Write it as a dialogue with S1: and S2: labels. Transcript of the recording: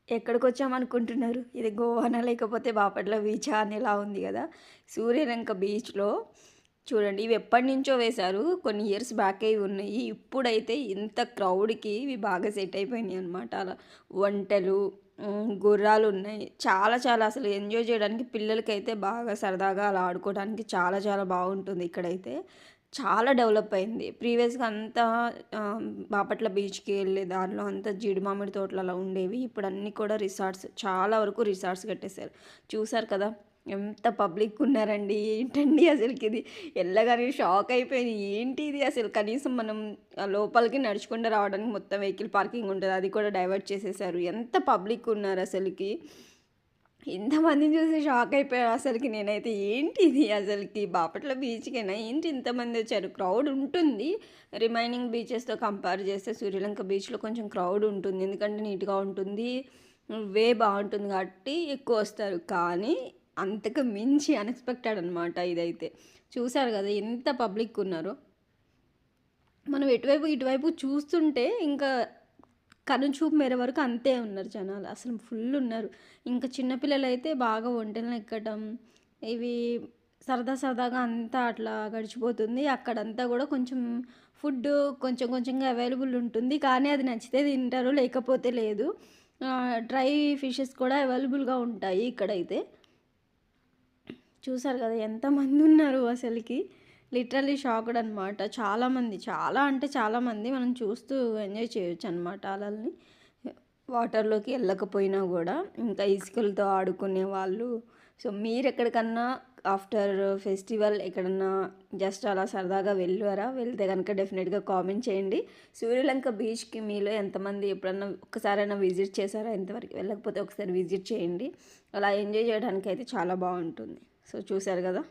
S1: ఎక్కడికొచ్చామనుకుంటున్నారు? ఇది గోవానా లేకపోతే బాపట్ల బీచా అనేలా ఉంది గదా! సూర్యలంక బీచ్‌లో చూడండి ఇవి ఎప్పటినుంచో వేశారు. కొన్ని ఇయర్స్ బ్యాకే ఇవున్నాయి. ఇప్పుడైతే ఇంత క్రౌడ్‌కి ఇవి బాగా సెట్ అయిపోయినాయన్నమాట. అలా వంటలు, గుర్రాలున్నాయి. చాలా చాలా అసలు ఎంజాయ్ చేయడానికి పిల్లలకైతే బాగా సరదాగా అలా ఆడుకోవడానికి చాలా చాలా బాగుంటుంది ఇక్కడైతే. చాలా డెవలప్ అయింది. ప్రీవియస్‌గా అంతా బాపట్ల బీచ్‌కి వెళ్ళే దారిలో అంతా జీడి మామిడి తోటలు అలా ఉండేవి. ఇప్పుడు అన్నీ కూడా రిసార్ట్స్ చాలా వరకు రిసార్ట్స్ కట్టేశారు. చూసారు కదా! ఎంత పబ్లిక్ ఉన్నారండి. ఏంటండి అసలుకిది ఎళ్ళగానే షాక్ అయిపోయాను. ఏంటి ఇది అసలు కనీసం మనం లోపలికి నడుచుకుంటూ రావడానికి మొత్తం వెహికల్ పార్కింగ్ ఉంటది. అది కూడా డైవర్ట్ చేసేశారు. ఎంత పబ్లిక్ ఉన్నారు అసలుకి. ఇంతమందిని చూసి షాక్ అయిపోయా అసలుకి నేనైతే. ఏంటి ఇది అసలుకి బాపట్ల బీచ్‌కేనా ఏంటి ఇంతమంది వచ్చారు? క్రౌడ్ ఉంటుంది. రిమైనింగ్ బీచెస్‌తో కంపేర్ చేస్తే సూర్యలంక బీచ్‌లో కొంచెం క్రౌడ్ ఉంటుంది. ఎందుకంటే నీట్‌గా ఉంటుంది. వే బావుంటుంది కాబట్టి ఎక్కువొస్తారు. కానీ అంతకు మించి అన్‌ఎక్స్‌పెక్టెడ్ అనమాట ఇదైతే. చూసారు గదా! ఎంత పబ్లిక్ ఉన్నారో. మనం ఎటువైపు, ఇటువైపు చూస్తుంటే ఇంకా కనుచూపు మేర వరకు అంతే ఉన్నారు జనాలు. అసలు ఫుల్లున్నారు. ఇంకా చిన్న పిల్లలైతే బాగా ఒంటెలను ఎక్కడం, ఇవి సరదా సరదాగా అంతా అట్లా గడిచిపోతుంది. అక్కడంతా గూడా కొంచెం ఫుడ్డు కొంచెం కొంచెంగా అవైలబుల్ ఉంటుంది. కానీ అది నచ్చితే తింటారు, లేకపోతే లేదు. డ్రై ఫిషెస్ కూడా అవైలబుల్‌గా ఉంటాయి ఇక్కడైతే. చూసారు కదా! ఎంతమందున్నారు అసలకి. లిటరల్లీ షాక్డ్ అనమాట. చాలామంది, చాలా అంటే చాలామంది మనం చూస్తూ ఎంజాయ్ చేయొచ్చనమాట అలల్ని. వాటర్‌లోకి ఎళ్ళకపోయినా గూడా, ఇంకా ఇసుకలతో ఆడుకునే వాళ్ళు. సో, మీరెక్కడికన్నా ఆఫ్టర్ ఫెస్టివల్ ఎక్కడన్నా జస్ట్ అలా సరదాగా వెళ్ళారా? వెళ్తే గనక డెఫినెట్‌గా కామెంట్ చేయండి. సూర్యలంక బీచ్‌కి మీలో ఎంతమంది ఎప్పుడన్నా ఒక్కసారైనా విజిట్ చేశారా? ఇంతవరకు వెళ్ళకపోతే ఒకసారి విజిట్ చేయండి. అలా ఎంజాయ్ చేయడానికైతే చాలా బావుంటుంది. సో, చూసారు గదా!